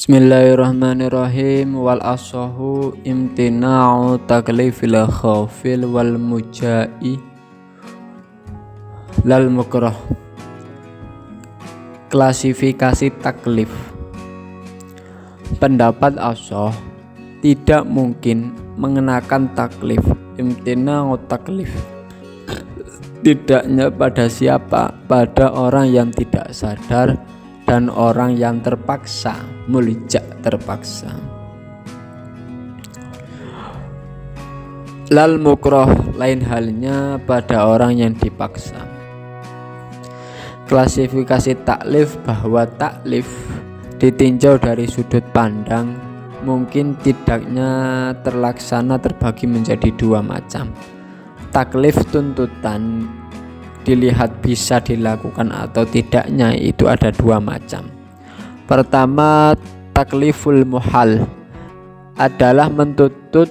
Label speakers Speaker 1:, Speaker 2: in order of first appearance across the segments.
Speaker 1: Bismillahirrahmanirrahim. Wal asahu imtina'u taklifil khawfil wal muja'i lal mukrah. Klasifikasi taklif. Pendapat asah tidak mungkin mengenakan taklif. Imtina'u taklif, tidaknya pada siapa? Pada orang yang tidak sadar dan orang yang terpaksa, mulja terpaksa. Lal mukroh, lain halnya pada orang yang dipaksa. Klasifikasi taklif bahwa taklif ditinjau dari sudut pandang mungkin tidaknya terlaksana terbagi menjadi dua macam. Taklif tuntutan dilihat bisa dilakukan atau tidaknya, itu ada dua macam. Pertama, takliful muhal adalah menuntut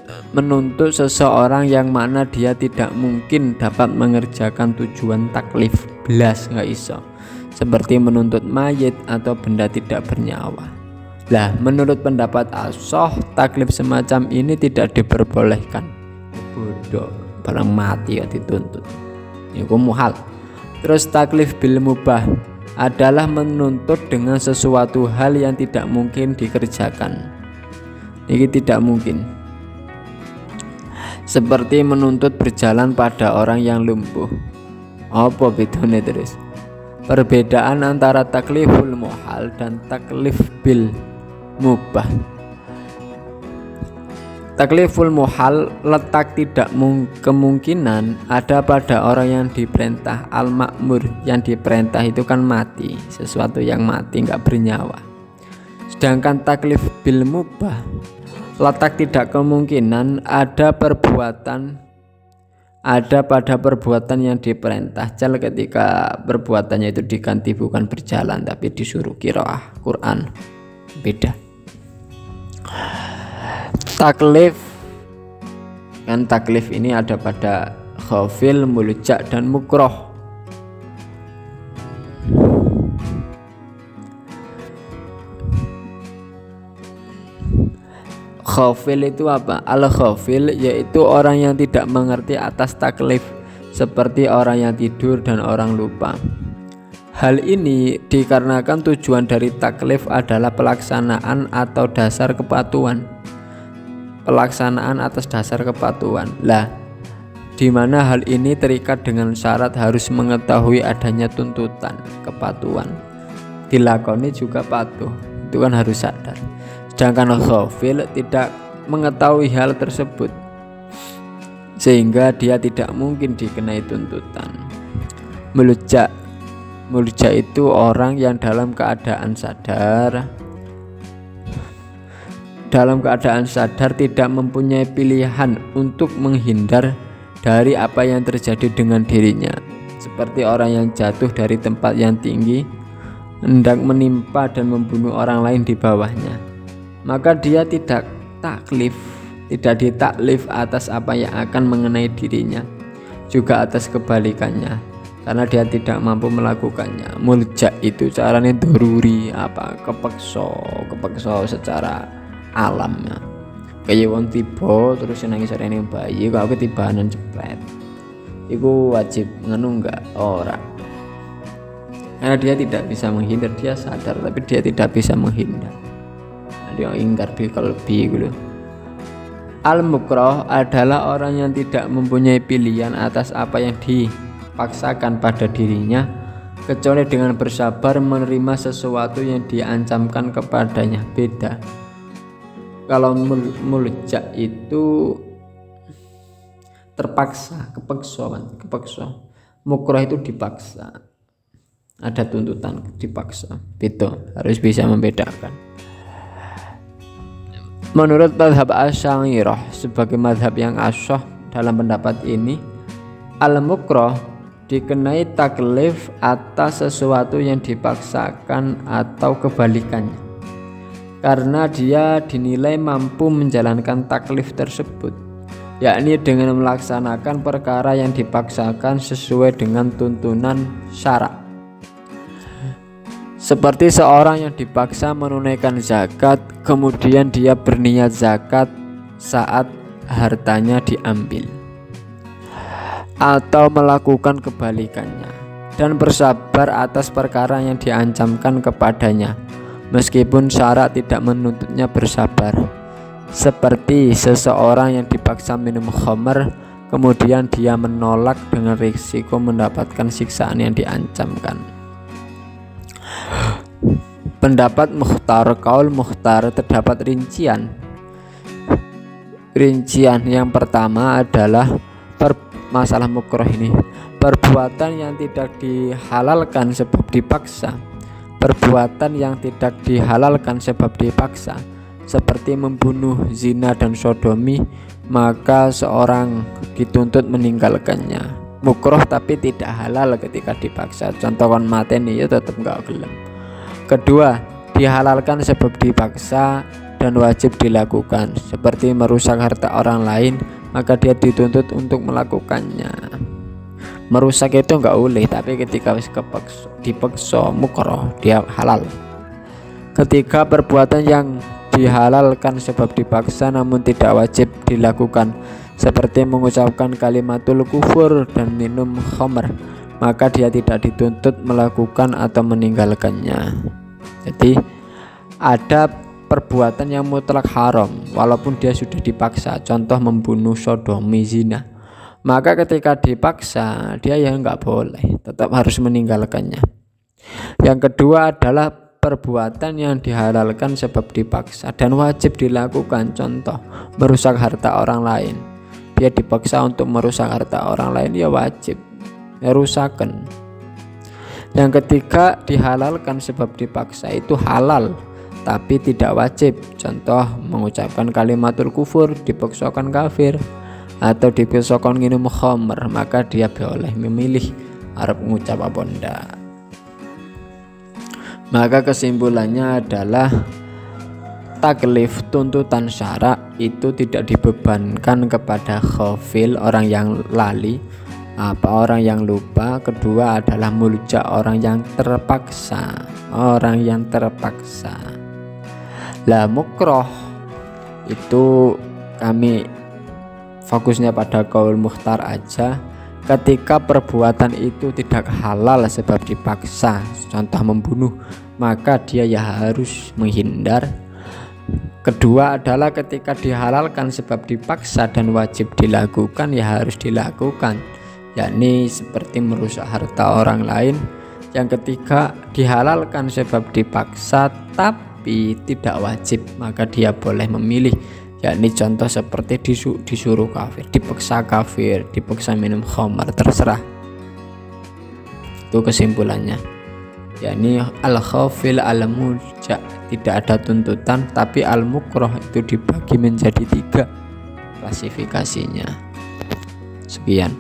Speaker 1: seseorang yang mana dia tidak mungkin dapat mengerjakan tujuan taklif, belas nggak iso, seperti menuntut mayit atau benda tidak bernyawa. Lah, menurut pendapat asah, taklif semacam ini tidak diperbolehkan. Bodoh, barang mati ya dituntut. Itu muhal. Terus taklif bil mubah adalah menuntut dengan sesuatu hal yang tidak mungkin dikerjakan. Ini tidak mungkin. Seperti menuntut berjalan pada orang yang lumpuh. Apa bedanya terus? Perbedaan antara takliful muhal dan taklif bil mubah. Takliful muhal letak tidak kemungkinan ada pada orang yang diperintah, al-ma'mur, yang diperintah itu kan mati, sesuatu yang mati nggak bernyawa. Sedangkan taklif bil mubah letak tidak kemungkinan ada pada perbuatan yang diperintah. Jal ketika perbuatannya itu diganti bukan berjalan tapi disuruh qiraah Quran, beda. Taklif kan, taklif ini ada pada khawfil, mulja dan mukroh. Khawfil itu apa? Al-khawfil yaitu orang yang tidak mengerti atas taklif, seperti orang yang tidur dan orang lupa. Hal ini dikarenakan tujuan dari taklif adalah pelaksanaan atau dasar kepatuhan. Pelaksanaan atas dasar kepatuhan. Lah, di mana hal ini terikat dengan syarat harus mengetahui adanya tuntutan kepatuhan. Dilakoni juga patuh, itu kan harus sadar. Sedangkan khawfil tidak mengetahui hal tersebut, sehingga dia tidak mungkin dikenai tuntutan. Mulja itu orang yang dalam keadaan sadar tidak mempunyai pilihan untuk menghindar dari apa yang terjadi dengan dirinya, seperti orang yang jatuh dari tempat yang tinggi hendak menimpa dan membunuh orang lain di bawahnya. Maka dia tidak ditaklif atas apa yang akan mengenai dirinya, juga atas kebalikannya, karena dia tidak mampu melakukannya. Mulja itu caranya doruri, kepeksa secara alamnya. Kayak wong tiba terus nangis rene bayi, kok ketibanan cepet, iku wajib ngenu enggak? Ora, karena dia tidak bisa menghindar. Dia sadar tapi dia tidak bisa menghindar. Dia ingkar bi kalbi gitu. Al-mukrah adalah orang yang tidak mempunyai pilihan atas apa yang dipaksakan pada dirinya, kecuali dengan bersabar menerima sesuatu yang diancamkan kepadanya. Beda. Kalau mulja itu terpaksa, kepeksa. Mukrah itu dipaksa, ada tuntutan, dipaksa. Itu harus bisa membedakan. Menurut mazhab Asy'ariyah, sebagai mazhab yang asah dalam pendapat ini, al-mukrah dikenai taklif atas sesuatu yang dipaksakan atau kebalikannya, karena dia dinilai mampu menjalankan taklif tersebut, yakni dengan melaksanakan perkara yang dipaksakan sesuai dengan tuntunan syarak. Seperti seorang yang dipaksa menunaikan zakat, kemudian dia berniat zakat saat hartanya diambil, atau melakukan kebalikannya dan bersabar atas perkara yang diancamkan kepadanya, meskipun syarak tidak menuntutnya bersabar. Seperti seseorang yang dipaksa minum khamr, kemudian dia menolak dengan risiko mendapatkan siksaan yang diancamkan. Pendapat mukhtar, kaul mukhtar terdapat rincian. Rincian yang pertama adalah masalah mukroh ini, perbuatan yang tidak dihalalkan sebab dipaksa. Perbuatan yang tidak dihalalkan sebab dipaksa, seperti membunuh, zina, dan sodomi, maka seorang dituntut meninggalkannya. Mukroh tapi tidak halal ketika dipaksa. Contoh kon mateni ya tetap enggak gelem. Kedua, dihalalkan sebab dipaksa dan wajib dilakukan, seperti merusak harta orang lain, maka dia dituntut untuk melakukannya. Merusak itu enggak boleh, tapi ketika dipaksa mukroh, dia halal. Ketiga, perbuatan yang dihalalkan sebab dipaksa namun tidak wajib dilakukan, seperti mengucapkan kalimatul kufur dan minum khamr, maka dia tidak dituntut melakukan atau meninggalkannya. Jadi ada perbuatan yang mutlak haram walaupun dia sudah dipaksa, contoh membunuh, sodomi, zina, maka ketika dipaksa dia ya nggak boleh, tetap harus meninggalkannya. Yang kedua adalah perbuatan yang dihalalkan sebab dipaksa dan wajib dilakukan, contoh merusak harta orang lain. Dia dipaksa untuk merusak harta orang lain, ya wajib merusakan. Yang ketiga, dihalalkan sebab dipaksa, itu halal tapi tidak wajib, contoh mengucapkan kalimatul kufur, dipaksakan kafir, atau dipaksakan minum khamr, maka dia boleh memilih arep ngucap apa ndak. Maka kesimpulannya adalah taklif, tuntutan syarak itu tidak dibebankan kepada ghafil, orang yang lali, orang yang lupa. Kedua adalah mulja, orang yang terpaksa. Lah mukroh itu kami fokusnya pada kaul mukhtar aja. Ketika perbuatan itu tidak halal sebab dipaksa, contoh membunuh, maka dia ya harus menghindar. Kedua adalah ketika dihalalkan sebab dipaksa dan wajib dilakukan, ya harus dilakukan, yakni seperti merusak harta orang lain. Yang ketiga, dihalalkan sebab dipaksa tapi tidak wajib, maka dia boleh memilih, yakni contoh seperti disuruh kafir, dipaksa kafir, dipaksa minum khamr, terserah. Itu kesimpulannya, yakni al-khafil al-mulja, tidak ada tuntutan, tapi al-mukroh itu dibagi menjadi 3 klasifikasinya. Sekian.